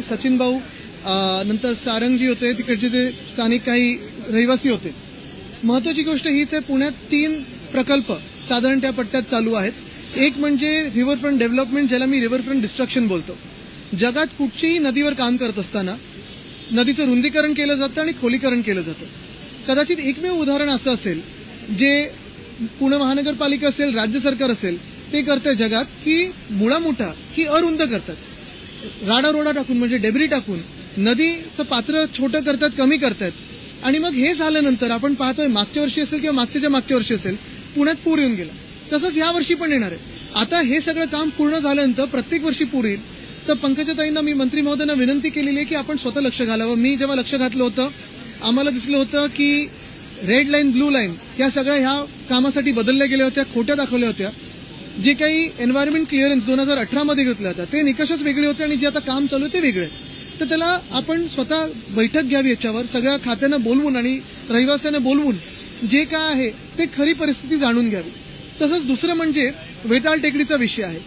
सचिन भाऊ, नंतर सारंगजी होते, तिकडचे ते स्थानिक काही रहिवासी होते. महत्वाची गोष्ट हीच आहे, पुण्यात 3 प्रकल्प साधारण त्या पट्ट्यात चालू आहेत. एक म्हणजे रिव्हरफ्रंट डेव्हलपमेंट, ज्याला मी रिव्हरफ्रंट डिस्ट्रक्शन बोलतो. जगात कुठचीही नदीवर काम करत असताना नदीचं रुंदीकरण केलं जातं आणि खोलीकरण केलं जातं. कदाचित एकमेव उदाहरण असं असेल जे पुणे महानगरपालिका असेल, राज्य सरकार असेल, ते करते जगात, की मुळामुठा ही अरुंद करतात. राडारोडा टाकून म्हणजे डेब्री टाकून नदीचं पात्र छोटं करतात, कमी करतात. आणि मग हे झाल्यानंतर आपण पाहतोय मागच्या वर्षी असेल किंवा मागच्या वर्षी असेल, पुण्यात पूर येऊन गेला. तसंच या वर्षी पण येणार आहे. आता हे सगळं काम पूर्ण झाल्यानंतर प्रत्येक वर्षी पूर येईल. तर पंकजाताईंना मी मंत्री महोदयांना विनंती केलेली आहे की आपण स्वतः लक्ष घालावं. मी जेव्हा लक्ष घातलं होतं, आम्हाला दिसलं होतं की रेड लाईन, ब्लू लाईन ह्या सगळ्या ह्या कामासाठी बदलल्या गेल्या होत्या, खोट्या दाखवल्या होत्या. जे काही एन्व्हायरमेंट क्लिअरन्स 2018 मध्ये घेतलं होतं ते निकषच वेगळे होते आणि जे आता काम चालू आहे ते वेगळे. तर त्याला आपण स्वतः बैठक घ्यावी, याच्यावर सगळ्या खात्यांना बोलवून आणि रहिवाशांना बोलवून जे काय आहे ते खरी परिस्थिती जाणून घ्यावी. तसंच दुसरं म्हणजे वेताळ टेकडीचा विषय आहे.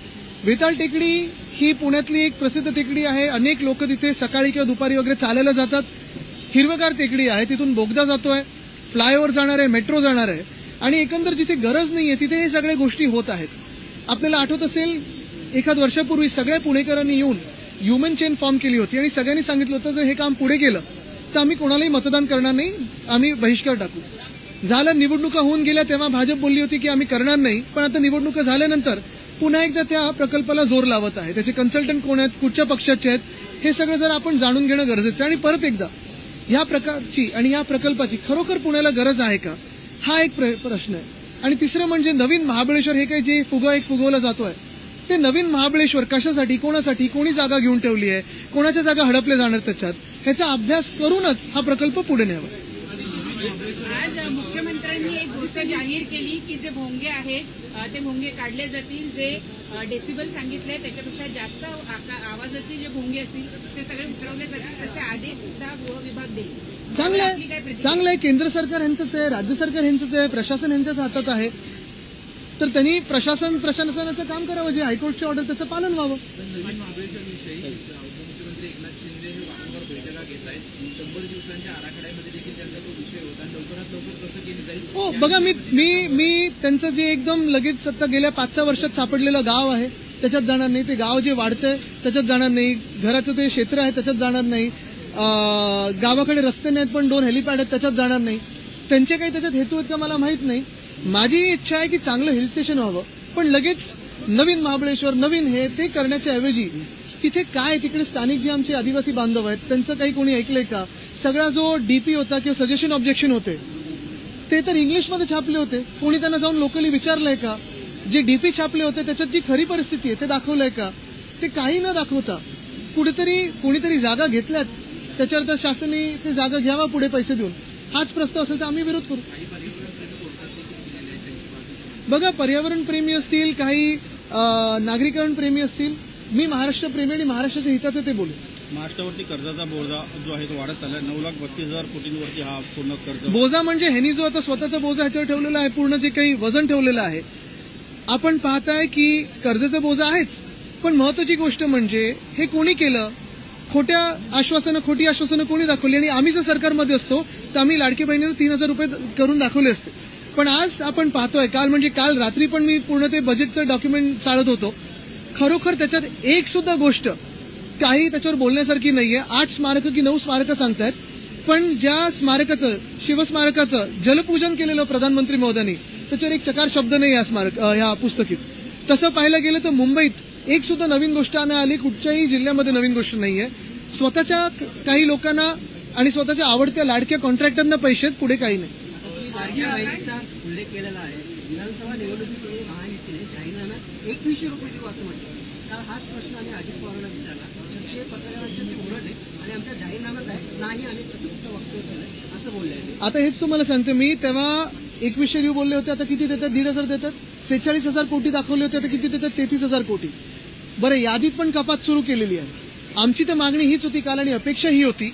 वेताळ टेकडी ही पुण्यातली एक प्रसिद्ध टेकडी आहे. अनेक लोक तिथे सकाळी किंवा दुपारी वगैरे चालायला जातात. हिरवगार टेकडी आहे, तिथून बोगदा जातोय, फ्लायओव्हर जाणार आहे, मेट्रो जाणार आहे आणि एकंदर जिथे गरज नाहीये तिथे हे सगळ्या गोष्टी होत आहेत. आपल्याला आठवत असेल, एखाद वर्षापूर्वी सगळ्या पुणेकरांनी येऊन ह्युमन चेन फॉर्म केली होती आणि सगळ्यांनी सांगितलं होतं जर हे काम पुढे गेलं तर आम्ही कोणालाही मतदान करणार नाही, आम्ही बहिष्कार टाकू. झालं, निवडणुका होऊन गेल्या तेव्हा भाजप बोलली होती की आम्ही करणार नाही. पण आता निवडणुका झाल्यानंतर पुन्हा एकदा त्या प्रकल्पाला जोर लावत आहे. त्याचे कन्सल्टंट कोण आहेत, कुठच्या पक्षाचे आहेत, हे सगळं जर आपण जाणून घेणं गरजेचं आहे. आणि परत एकदा या प्रकारची आणि या प्रकल्पाची खरोखर पुण्याला गरज आहे का, हा एक प्रश्न आहे. आणि तिसरं म्हणजे नवीन महाबळेश्वर, हे काही जे फुगवला जातोय ते नवीन महाबळेश्वर कशासाठी, कोणासाठी, कोणी जागा घेऊन ठेवली आहे, कोणाच्या जागा हडपल्या जाणार त्याच्यात, ह्याचा अभ्यास करूनच हा प्रकल्प पुढे न्यावा. आज मुख्यमंत्र्यांनी एक गोष्ट जाहीर केली की जे भोंगे आहेत ते भोंगे काढले जातील, जे डेसिबल सांगितले त्याच्यापेक्षा जास्त आवाजाचे जे भोंगे असतील ते सगळे उतरवले जातील, तसे आदेश सुद्धा गृह विभाग देईल. चांगलं आहे. केंद्र सरकार यांचंच आहे, राज्य सरकार यांचंच आहे, प्रशासन यांच्याच हातात आहे. तर त्यांनी प्रशासनाचं काम करावं, जे हायकोर्टची ऑर्डर त्याचं पालन व्हावं. मुख्यमंत्री एकनाथ शिंदे हे वारंवार बैठका घेत आहेत. 100 दिवसांच्या आराखड्यामध्ये देखील त्यांचा तो विषय होता. लवकरात लवकर कसं केलं जाईल? हो, बघा, मी त्यांचं जे एकदम लगेच आता गेल्या 5-6 वर्षात सापडलेलं गाव आहे त्याच्यात जाणार नाही. ते गाव जे वाढतंय त्याच्यात जाणार नाही. घराचं ते क्षेत्र आहे त्याच्यात जाणार नाही. गावाकडे रस्ते नाहीत पण 2 हेलिपॅड आहेत त्याच्यात जाणार नाही. त्यांचे काही त्याच्यात हेतू आहेत का मला माहित नाही. माझी इच्छा आहे की चांगलं हिल स्टेशन व्हावं, पण लगेच नवीन महाबळेश्वर, नवीन हे ते करण्याच्या ऐवजी तिथे काय, तिकडे स्थानिक जे आमचे आदिवासी बांधव आहेत त्यांचं काही कोणी ऐकलंय का? सगळा जो डीपी होता किंवा सजेशन ऑब्जेक्शन होते ते तर इंग्लिशमध्ये छापले होते. कोणी त्यांना जाऊन लोकली विचारलंय का? जे डीपी छापले होते त्याच्यात जी खरी परिस्थिती आहे ते दाखवलंय का? ते काही न दाखवता कोणीतरी जागा घेतल्यात, त्याच्यावर तर शासनाने ते जागा घ्यावा पुढे पैसे देऊन. हाच प्रस्ताव असेल तर आम्ही विरोध करू. बघा, पर्यावरण प्रेमी असतील, काही नागरीकरण प्रेमी असतील, मी महाराष्ट्र प्रेमी आणि महाराष्ट्राच्या हिताचं ते बोलू. महाराष्ट्रावरती कर्जाचा बोजा जो आहे तो वाढत चाललाय. 9,32,000 कोटींवरती हा पूर्ण कर्ज. बोजा म्हणजे ह्यांनी जो आता स्वतःचा बोजा ह्याच्यावर ठेवलेला आहे, पूर्ण जे काही वजन ठेवलेलं आहे. आपण पाहताय की कर्जाचा बोजा आहेच, पण महत्वाची गोष्ट म्हणजे हे कोणी केलं? खोटी आश्वासनं कोणी दाखवली? आणि आम्ही जर सरकारमध्ये असतो तर आम्ही लाडकी बहिणीला 3,000 रुपये करून दाखवले असते. पण आज आपण पाहतोय, काल रात्री पण मी पूर्ण ते बजेटचं डॉक्युमेंट चालत होतो. खरोखर त्याच्यात एक सुद्धा गोष्ट काही त्याच्यावर बोलण्यासारखी नाहीये. 8 स्मारकं की 9 स्मारकं सांगतायत, पण ज्या स्मारकाचं, शिवस्मारकाचं जलपूजन केलेलं प्रधानमंत्री महोदयांनी, त्याच्यावर एक चकार शब्द नाही ह्या पुस्तकीत. तसं पाहायला गेलं तर मुंबईत एक सुद्धा नवीन गोष्ट नाही आली. कुठच्याही जिल्ह्यामध्ये नवीन गोष्ट नाहीये. स्वतःच्या काही लोकांना आणि स्वतःच्या आवडत्या लाडक्या कॉन्ट्रॅक्टरना पैसे आहेत, पुढे काही नाही. उल्लेख केलेला आहे. विधानसभा निवडणुकीपूर्वी महायुतीने जाहीरनाम्यात 2100 रुपये देऊ असं म्हटलं. तर हाच प्रश्न आम्ही अजित पवारांना विचारला. ते पत्रकारांच्या ते ओरडले आणि आमच्या जाहीरनाम्यात आहे नाही आणि तसं तुमचं वक्तव्य केलं असं बोलले. आता हेच तुम्हाला सांगते मी, तेव्हा 2100 देऊ बोलले होते, आता किती देतात? 1,500 देतात. 46,000 कोटी दाखवले होते, आता किती देतात? 33,000 कोटी. बरं, यादीत पण कपात सुरू केलेली आहे. आमची तर मागणी हीच होती काल आणि अपेक्षा ही होती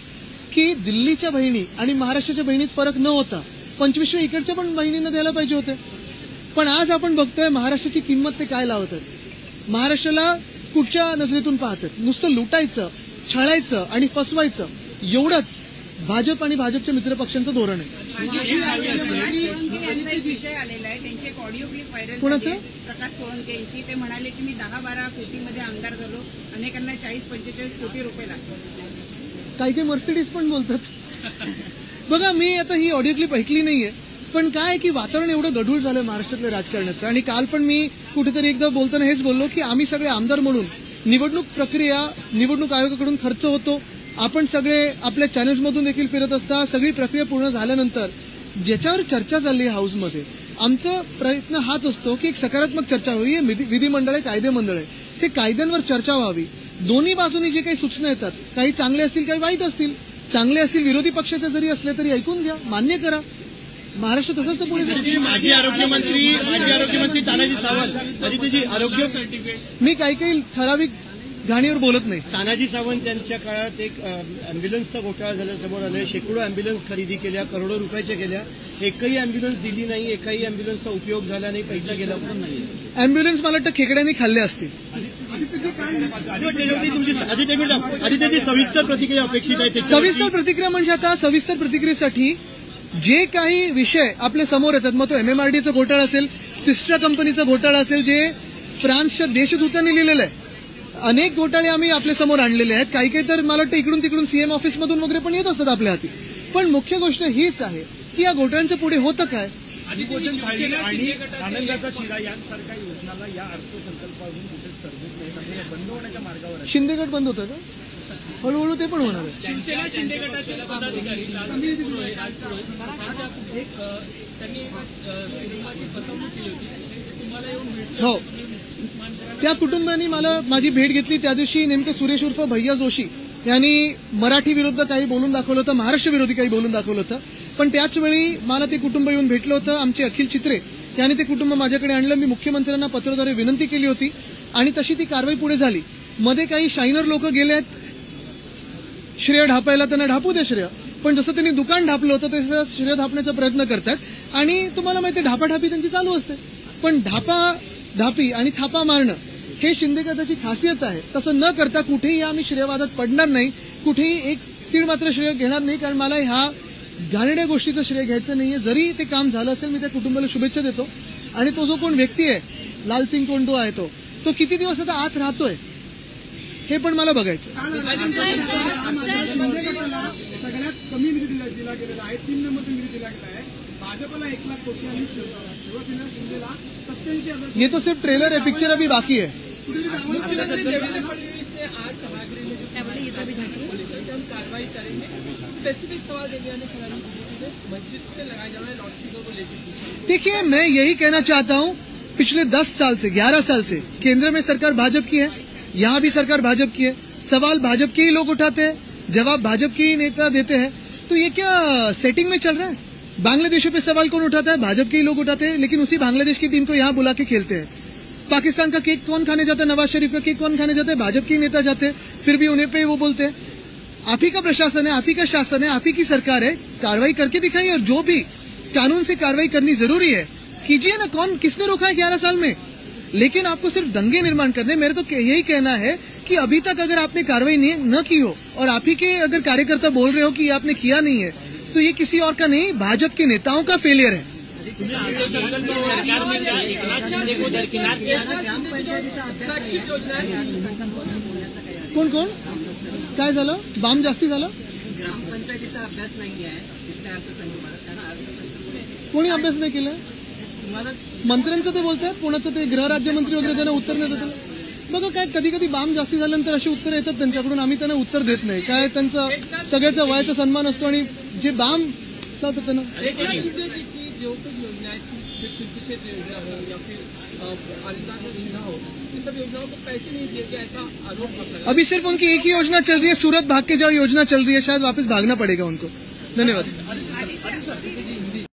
की दिल्लीच्या बहिणी आणि महाराष्ट्राच्या बहिणीत फरक न होता 2500 इकडच्या पण बहिणींना द्यायला पाहिजे होते. पण आज आपण बघतोय महाराष्ट्राची किंमत ते काय लावतात. महाराष्ट्राला कुठच्या नजरेतून पाहतात? नुसतं लुटायचं, छळायचं आणि फसवायचं एवढंच भाजप आणि भाजपच्या मित्रपक्षांचं धोरण आहे. यांचा एक विषय आलेला आहे, त्यांचे एक ऑडिओ क्लिप व्हायरल कोणाचं? झाली. प्रकाश सोळंके यांची. ते म्हणाले की मी 10-12 कोटीमध्ये आमदार झालो, अनेकांना 40-45 कोटी रुपये लागतात. काही काही मर्सिडीज पण बोलतात. बघा, मी आता ही ऑडिओ क्लिप ऐकली नाहीये, पण काय की वातावरण एवढं गढूळ झालं महाराष्ट्रातल्या राजकारणाचं. आणि काल पण मी कुठेतरी एकदा बोलताना हेच बोललो की आम्ही सगळे आमदार म्हणून निवडणूक प्रक्रिया निवडणूक आयोगाकडून खर्च होतो, आपण सगळे आपल्या चॅनल्समधून देखील फिरत असता, सगळी प्रक्रिया पूर्ण झाल्यानंतर ज्याच्यावर चर्चा चालली आहे हाऊसमध्ये, आमचा प्रयत्न हाच असतो की एक सकारात्मक चर्चा व्हावी. हे विधिमंडळ आहे, कायदेमंडळ आहे, ते कायद्यांवर चर्चा व्हावी. दोन्ही बाजूनी जे काही सूचना येतात, काही चांगले असतील काही वाईट असतील, चांगले असतील विरोधी पक्षाचे जरी असले तरी ऐकून घ्या, मान्य करा. महाराष्ट्र तसंच तर पुढे जाईल. माजी आरोग्यमंत्री तानाजी सावंत आदित्यजी आरोग्य मी काही ठराविक घाणीवर बोलत नाही. तानाजी सावंत यांच्या काळात एक अँब्युलन्सचा घोटाळा झाला समोर आलाय. शेकडो अँब्युलन्स खरेदी केल्या, करोडो रुपयाच्या केल्या, एकही अँब्युलन्स दिली नाही, एकही अँब्युलन्सचा उपयोग झाला नाही, पैसा गेला पण नाही. अँब्युलन्स मला वाटतं खेकड्यांनी खाल्ले असतील. आदित्यजी सविस्तर प्रतिक्रिया अपेक्षित आहे. सविस्तर प्रतिक्रिया म्हणजे आता सविस्तर प्रतिक्रियेसाठी जे काही विषय आपल्या समोर येतात, मग तो MMRDचा घोटाळा असेल, सिस्टर कंपनीचा घोटाळा असेल, जे फ्रान्सच्या देशदूतांनी लिहिलेलं आहे. अनेक घोटाळे आम्ही आपल्या समोर आणलेले आहेत. काही काही तर मला वाटतं इकडून तिकडून सीएम ऑफिसमधून वगैरे पण येत असतात आपल्या हाती. पण मुख्य गोष्ट हीच आहे की या घोटाळ्यांचं पुढे होतं काय. अधिभोजन थाळी आणि आनंदाचा शिरा यांसारख्या योजनाला या अर्थसंकल्पावरून कुठेच तरतूद नाही, म्हणजे बंद होण्याच्या मार्गावर आहे. शिंदे गट बंद होतं का? हळूहळू ते पण होणार आहे. शिवसेना शिंदे गटाचे पदाधिकारी त्यांनी फसवणूक केली होती, तुम्हाला येऊन भेटलं. हो, त्या कुटुंबांनी मला माझी भेट घेतली. त्या दिवशी नेमकं सुरेश उर्फ भैया जोशी यांनी मराठी विरुद्ध काही बोलून दाखवलं होतं, महाराष्ट्र विरोधी काही बोलून दाखवलं होतं. पण त्याच वेळी मला ते कुटुंब येऊन भेटलं होतं. आमचे अखिल चित्रे यांनी ते कुटुंब माझ्याकडे आणलं. मी मुख्यमंत्र्यांना पत्राद्वारे विनंती केली होती आणि तशी ती कारवाई पुढे झाली. मध्ये काही शायनर लोक गेलेत श्रेय ढापायला, त्यांना ढापू दे श्रेय, पण जसं त्यांनी दुकान ढापलं होतं तसं श्रेय ढापण्याचा प्रयत्न करतात. आणि तुम्हाला माहिती आहे ढापाढापी त्यांची चालू असते. पण ढापी आणि थापा मारणं हे शिंदे गटाची खासियत आहे. तसं न करता कुठेही आम्ही श्रेयवादात पडणार नाही, कुठेही एक तीळ मात्र श्रेय घेणार नाही. कारण मला ह्या घाणेरड्या गोष्टीचं श्रेय घ्यायचं नाहीये. जरी ते काम झालं असेल, मी त्या कुटुंबाला शुभेच्छा देतो. आणि तो जो कोण व्यक्ती आहे, लालसिंग कोण तो आहे, तो किती दिवस आता आत राहतोय हे पण मला बघायचं. सगळ्यात कमी निधी दिला गेलेला आहे, 3 नंबरचा निधी दिला गेला आहे. भाजपला 1 लाख कोटी आणि शिवसेना शिंदेला 87,000. ये तो सिर्फ ट्रेलर है, पिक्चर अभी बाकी है. आज सभागृह में जो कार्रवाई करेंगे, स्पेसिफिक सवाल देने वाले खिलाड़ी मस्जिद पे लगाए जा रहे लाउडस्पीकर को लेकर. देखिए, मैं यही कहना चाहता हूं, पिछले 10 साल से 11 साल से केंद्र में सरकार भाजपा की है, यहाँ भी सरकार भाजपा की है. सवाल भाजपा के ही लोग उठाते हैं, जवाब भाजपा के ही नेता देते हैं. तो ये क्या सेटिंग में चल रहा है? बांग्लादेशों पे सवाल कौन उठाता है? भाजपा के ही लोग उठाते हैं, लेकिन उसी बांग्लादेश की टीम को यहाँ बुला के खेलते हैं. पाकिस्तान का केक कौन खाने जाता है? नवाज शरीफ का केक कौन खाने जाता है? भाजपा के नेता जाते हैं, फिर भी उन्हें पे वो बोलते हैं. आप ही का प्रशासन है, आप ही का शासन है, आप ही की सरकार है, कार्रवाई करके दिखाइए. और जो भी कानून से कार्रवाई करनी जरूरी है कीजिए ना. कौन किसने रोका है 11 साल में? लेकिन आपको सिर्फ दंगे निर्माण करने. मेरे तो यही कहना है कि अभी तक अगर आपने कार्रवाई न की हो और आप ही के अगर कार्यकर्ता बोल रहे हो कि आपने किया नहीं है, तो ये किसी और का नहीं, भाजपा के नेताओं का फेलियर है. कोण काय झालं? बाम जास्ती झालं? ग्रामपंचायतीचा अभ्यास नाही आहे तिथल्या अर्थसंकल्पात, त्यांना अर्थसंकल्प कोणी अभ्यास नाही केला? मंत्र्यांचं ते बोलतात, कोणाचं ते गृहराज्यमंत्री वगैरे ज्यांना उत्तर नाही देतात. बघा, काय कधी कधी बाम जास्ती झाल्यानंतर अशी उत्तर येतात त्यांच्याकडून, आम्ही त्यांना उत्तर देत नाही. काय त्यांचा सगळ्याचा वयाचा सन्मान असतो आणि जे बाम त्यांना जो कुछ योजनाएं क्षेत्र योजना हो या फिर योजना हो, ये सब योजनाओं को पैसे नहीं दिए गए, ऐसा आरोप लगा. अभी सिर्फ उनकी एक ही योजना चल रही है, सूरत भाग के जाओ योजना चल रही है, शायद वापस भागना पड़ेगा उनको. धन्यवाद.